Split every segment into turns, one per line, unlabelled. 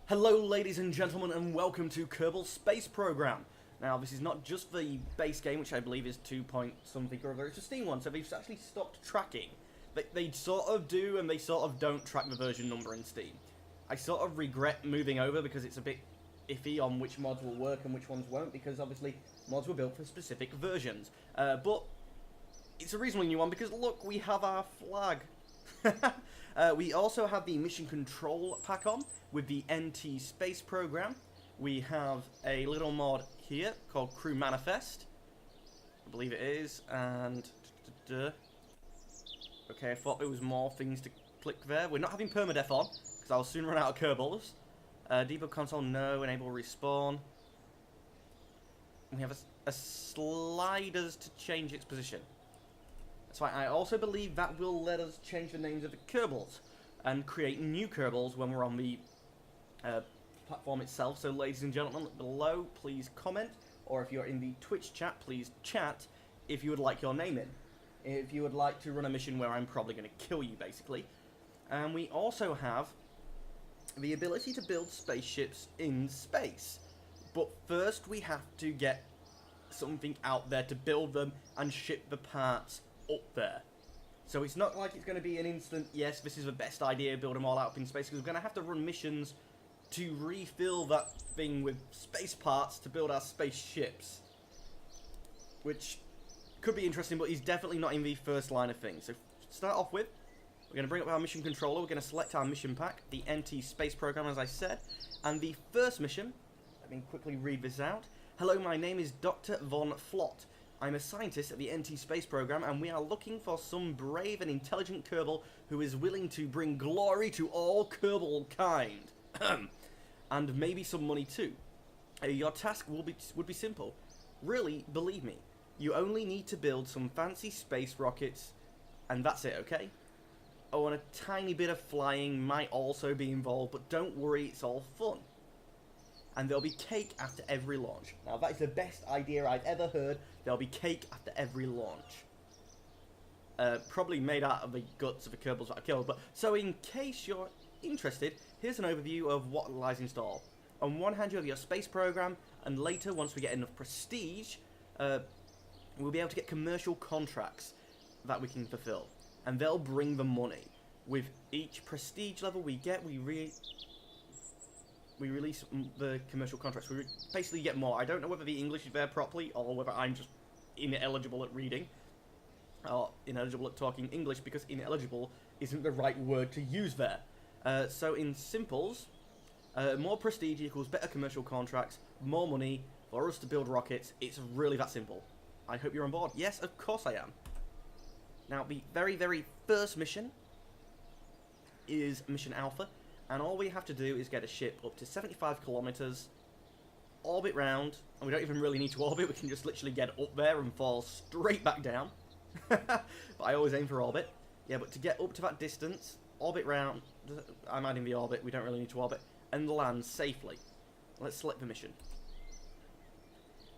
Hello ladies and gentlemen and welcome to Kerbal Space Program. Now this is not just the base game, which I believe is 2 point something or other, it's a Steam one, so they've actually stopped tracking. They sort of do and they sort of don't track the version number in Steam. I sort of regret moving over because it's a bit iffy on which mods will work and which ones won't, because obviously mods were built for specific versions. But it's a reasonably new one because look, we have our flag. We also have the mission control pack on with the NT Space Program. We have a little mod here called Crew Manifest, I believe it is, and okay, I thought there was more things to click there. We're not having permadeath on because I'll soon run out of kerbals. Debug console, no. Enable respawn. We have a sliders to change its position. That's right. I also believe that will let us change the names of the kerbals and create new kerbals when we're on the platform itself. So ladies and gentlemen below, please comment, or if you're in the Twitch chat, please chat if you would like your name in. If you would like to run a mission where I'm probably going to kill you, basically. And we also have the ability to build spaceships in space. But first we have to get something out there to build them and ship the parts up there. So it's not like it's going to be an instant, yes, this is the best idea, build them all out up in space, because we're going to have to run missions to refill that thing with space parts to build our spaceships. Which could be interesting, but he's definitely not in the first line of things. So to start off with, we're going to bring up our mission controller, we're going to select our mission pack, the NT Space Program as I said, and the first mission, let me quickly read this out. Hello, my name is Dr. Von Flott. I'm a scientist at the NT Space Program, and we are looking for some brave and intelligent Kerbal who is willing to bring glory to all Kerbal kind. And maybe some money too. Your task would be simple. Really, believe me, you only need to build some fancy space rockets, and that's it, okay? Oh, and a tiny bit of flying might also be involved, but don't worry, it's all fun. And there'll be cake after every launch. Now, that is the best idea I've ever heard. There'll be cake after every launch. Probably made out of the guts of the kerbals that I killed. But so, in case you're interested, here's an overview of what lies in store. On one hand, you have your space program, and later, once we get enough prestige, we'll be able to get commercial contracts that we can fulfill. And they'll bring the money. With each prestige level we get, we release the commercial contracts. We basically get more. I don't know whether the English is there properly, or whether I'm just ineligible at reading, or ineligible at talking English, because ineligible isn't the right word to use there. So in simples, more prestige equals better commercial contracts, more money for us to build rockets. It's really that simple. I hope you're on board. Yes, of course I am. Now, the very, very first mission is Mission Alpha. And all we have to do is get a ship up to 75 kilometers, orbit round, and we don't even really need to orbit, we can just literally get up there and fall straight back down. But I always aim for orbit. Yeah, but to get up to that distance, orbit round, I'm adding the orbit, we don't really need to orbit, and land safely. Let's select the mission.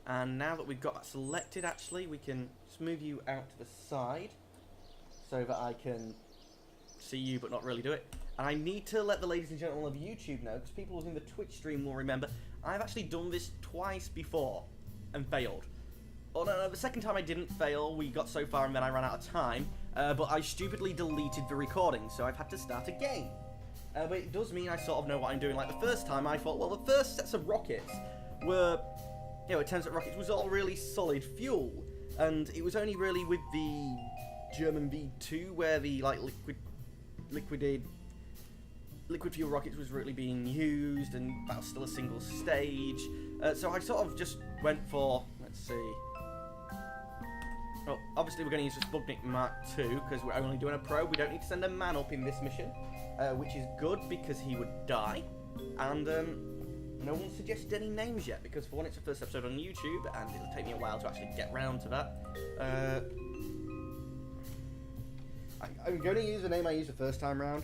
And now that we've got that selected, actually, we can smooth you out to the side, so that I can see you but not really do it. And I need to let the ladies and gentlemen of YouTube know, because people within the Twitch stream will remember, I've actually done this twice before and failed. Oh no, the second time I didn't fail, we got so far and then I ran out of time, but I stupidly deleted the recording, so I've had to start again. But it does mean I sort of know what I'm doing. Like the first time I thought, well, the first sets of rockets were, you know, attempts at rockets was all really solid fuel, and it was only really with the German V2 where the, like, liquid fuel rockets was really being used, and that was still a single stage. So I sort of just went for, let's see. Well, obviously we're going to use the Sputnik Mark II, because we're only doing a probe. We don't need to send a man up in this mission, which is good, because he would die. And no one suggested any names yet, because for one, it's the first episode on YouTube, and it'll take me a while to actually get round to that. I'm going to use the name I used the first time round.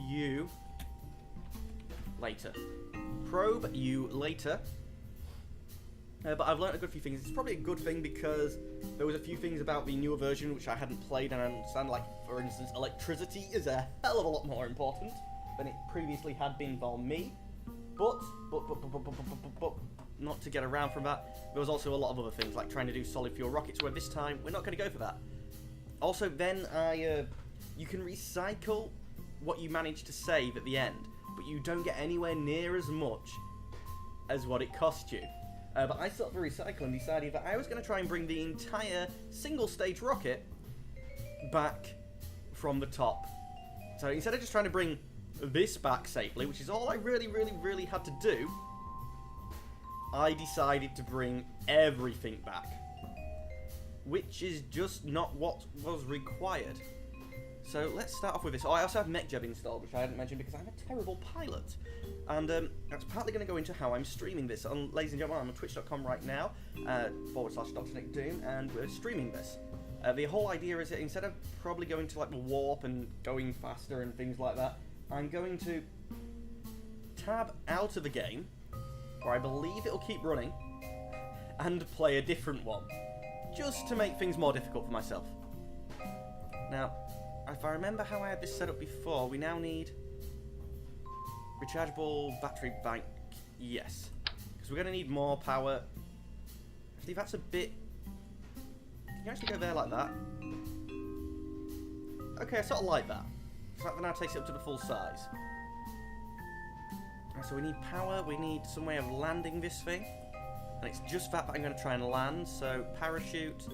You later. Probe you later. But I've learned a good few things. It's probably a good thing because there was a few things about the newer version which I hadn't played and I understand, like, for instance, electricity is a hell of a lot more important than it previously had been for me. But, not to get around from that, there was also a lot of other things, like trying to do solid fuel rockets, where this time, we're not going to go for that. Also, then, you can recycle what you manage to save at the end, but you don't get anywhere near as much as what it cost you. But I stopped the recycle and decided that I was going to try and bring the entire single-stage rocket back from the top. So instead of just trying to bring this back safely, which is all I really had to do, I decided to bring everything back, which is just not what was required. So let's start off with this. Oh, I also have MechJeb installed, which I hadn't mentioned because I'm a terrible pilot. And that's partly going to go into how I'm streaming this. Ladies and gentlemen, I'm on twitch.com right now, /DrNickDoom, and we're streaming this. The whole idea is that instead of probably going to like the warp and going faster and things like that, I'm going to tab out of the game, where I believe it'll keep running, and play a different one, just to make things more difficult for myself. Now, if I remember how I had this set up before, we now need rechargeable battery bank. Yes, because we're going to need more power. Actually, that's a bit... Can you actually go there like that? Okay, I sort of like that. So that now takes it up to the full size. So we need power, we need some way of landing this thing. And it's just that I'm going to try and land, so parachute.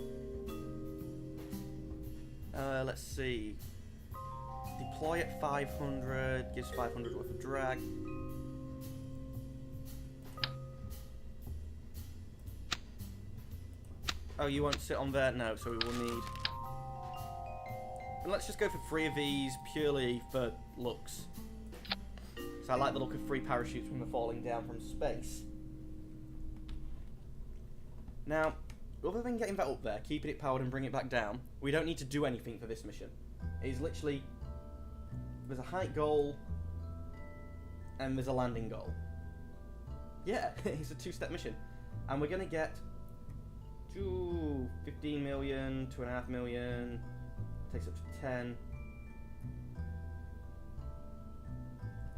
Let's see. Deploy at 500, gives 500 worth of drag. Oh, you won't sit on there? No, so we will need... And let's just go for 3 of these, purely for looks. So I like the look of 3 parachutes when they're falling down from space. Now, other than getting that up there, keeping it powered and bringing it back down, we don't need to do anything for this mission. It is literally... There's a height goal, and there's a landing goal. Yeah, it's a 2-step mission. And we're going to get 15 million, 2.5 million, takes up to 10.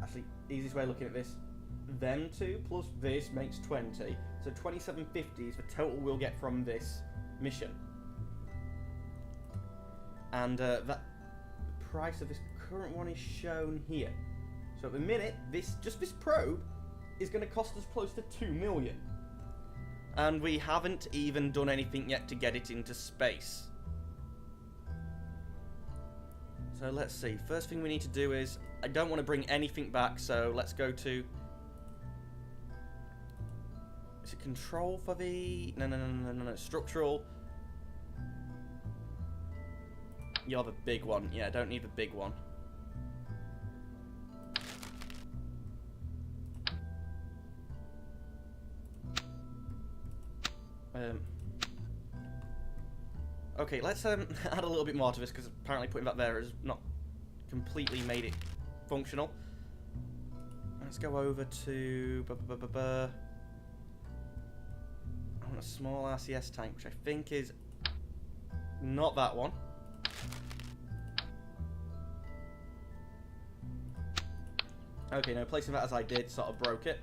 Actually, easiest way of looking at this, them 2 plus this makes 20. So 2750 is the total we'll get from this mission. And that price of this current one is shown here. So at the minute, just this probe is going to cost us close to 2 million. And we haven't even done anything yet to get it into space. So let's see. First thing we need to do is, I don't want to bring anything back, so let's go to... Is it control for the... No. Structural. You're the big one. Yeah, I don't need the big one. Okay, let's add a little bit more to this, because apparently putting that there has not completely made it functional. Let's go over to... I want a small RCS tank, which I think is not that one. Okay, no, placing that as I did sort of broke it.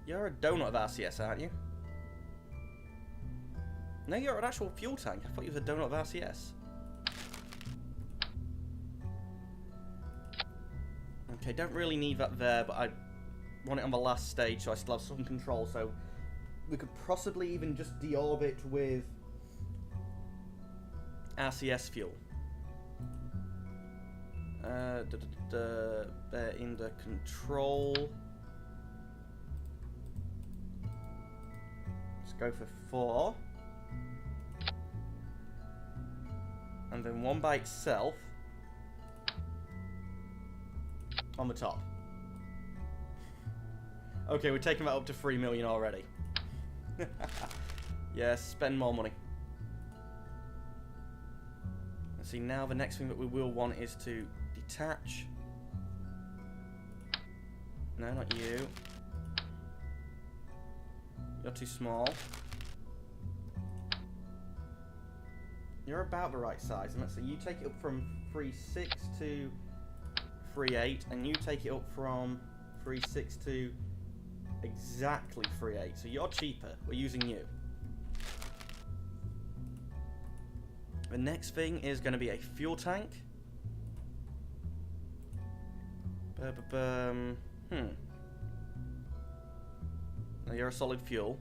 You're a donut of RCS, aren't you? No, you're an actual fuel tank. I thought you was a donut of RCS. Okay, don't really need that there, but I want it on the last stage, so I still have some control, so we could possibly even just deorbit with RCS fuel. They're in the control. Let's go for 4. And then 1 by itself on the top. Okay, we're taking that up to 3 million already. Yeah, spend more money. Let's see, now the next thing that we will want is to detach. No, not you. You're too small. You're about the right size. And let's say you take it up from 3.6 to 3.8, and you take it up from 3.6 to exactly 3.8. So you're cheaper. We're using you. The next thing is going to be a fuel tank. Now you're a solid fuel.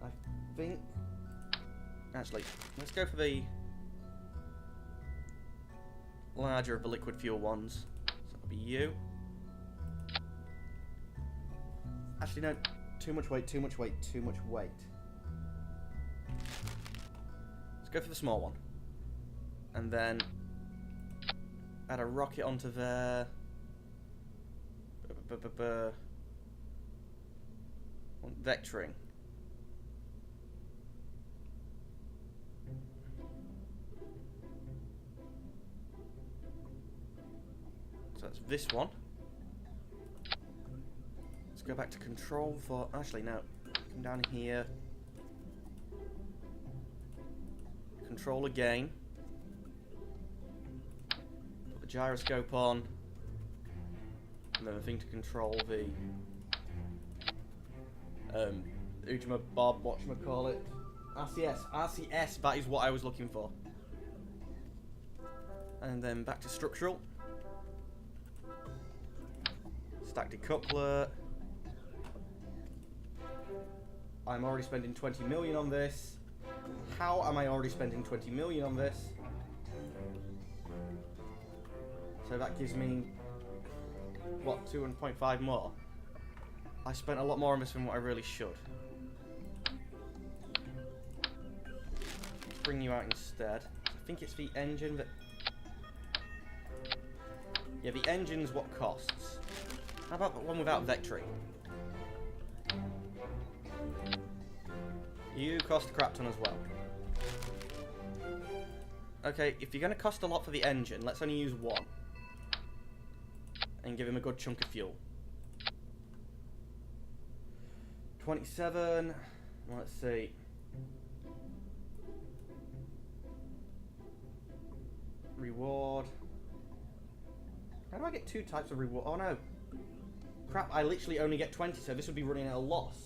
I think... Actually, let's go for the larger of the liquid fuel ones. So that'll be you. Actually, no. Too much weight, too much weight, too much weight. Let's go for the small one. And then add a rocket onto there. Vectoring. So that's this one. Let's go back to control for... Actually, no. Come down here. Control again. Put the gyroscope on. And then the thing to control the... Bob, whatchamacallit? RCS. RCS, that is what I was looking for. And then back to structural. Stack decoupler. I'm already spending 20 million on this. How am I already spending 20 million on this? So that gives me, what, 2.5 more? I spent a lot more on this than what I really should. Let's bring you out instead. I think it's the engine that... Yeah, the engine's what costs. How about the one without vectoring? You cost a crap ton as well. Okay, if you're going to cost a lot for the engine, let's only use one. And give him a good chunk of fuel. 27. Let's see. Reward. How do I get two types of reward? Oh no. Crap, I literally only get 20, so this would be running at a loss.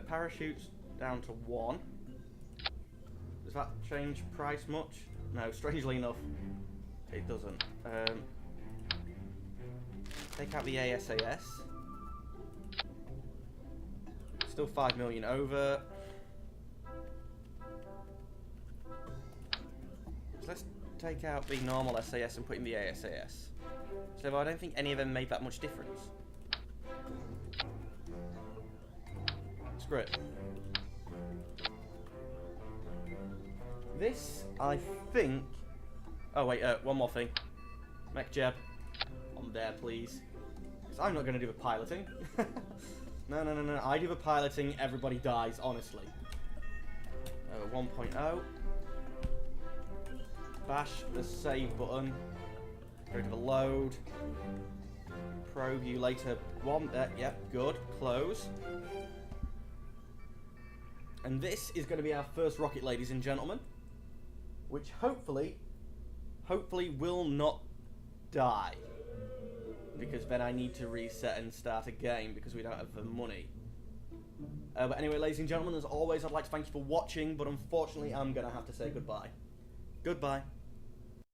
Parachutes down to 1. Does that change price much? No, strangely enough, it doesn't. Take out the ASAS. Still 5 million over. So let's take out the normal SAS and put in the ASAS. So I don't think any of them made that much difference. Screw it. This, I think... Oh wait, one more thing. Mech Jeb. On there, please. Because I'm not going to do the piloting. No. I do the piloting, everybody dies, honestly. 1.0. Bash the save button. Go to the load. Probe you later. One there, yep, good. Close. And this is going to be our first rocket, ladies and gentlemen. Which hopefully will not die. Because then I need to reset and start again because we don't have the money. But anyway, ladies and gentlemen, as always, I'd like to thank you for watching, but unfortunately I'm going to have to say goodbye. Goodbye.